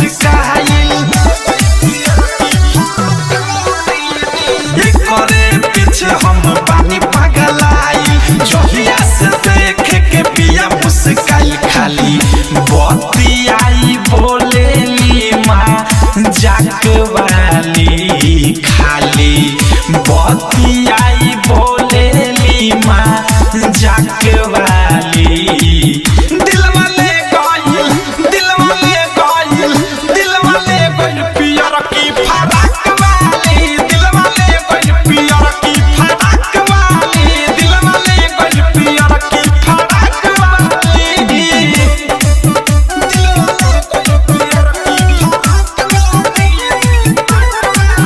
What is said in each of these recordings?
मुस्काइल करे पीछे हम पानी पगलाई जहिया से देख के पिया मुस्काइल खाली बतियाई बोलेली माँ जाक वाली खाली बतियाई बोलेली माँ जाक वाली दिल वाले गइल पियर की फराक वाली दिल वाले गइल पियर की फराक वाली दिल वाले गइल पियर की फराक वाली दिल वाले गइल पियर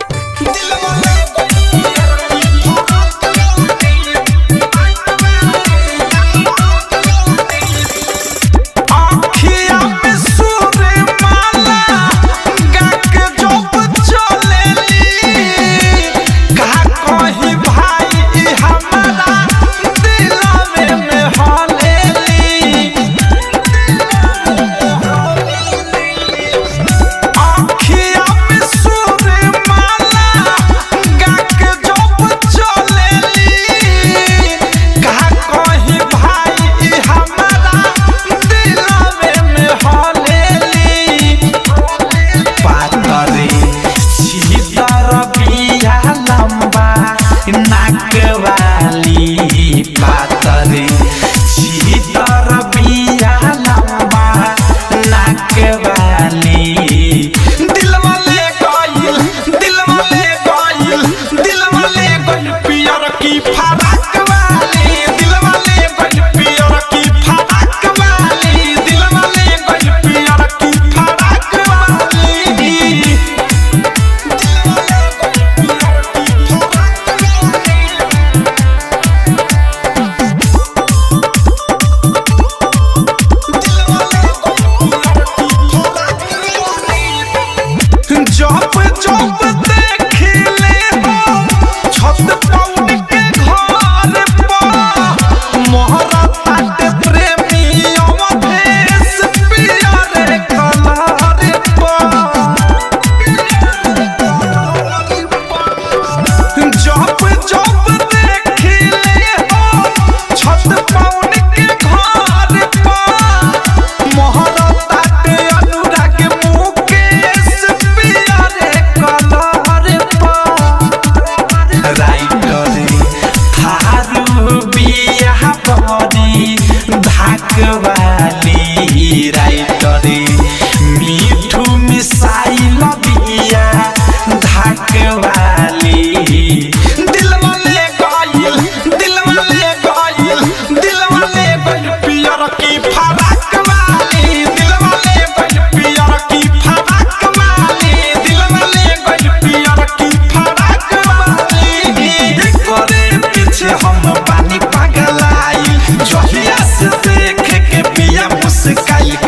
की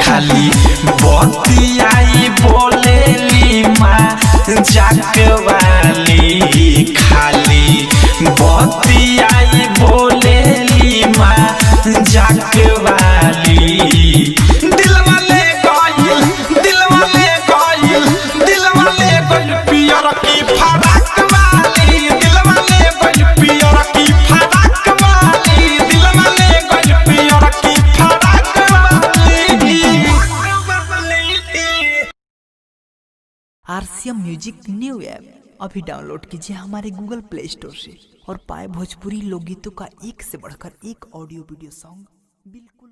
खाली बतियाई बोलेली माँ जाक वाली खाली बतियाई बोलेली माँ जाक वाली दिल वाले गइल पियर की फराक वाली दिल वाले गइल पियर की फराक वाली दिल वाले गइल पियर की फराक वाली। आरसीएम म्यूजिक न्यू ऐप अभी डाउनलोड कीजिए हमारे गूगल प्ले स्टोर से और पाए भोजपुरी लोकगीतों का एक से बढ़कर एक ऑडियो वीडियो सॉन्ग बिल्कुल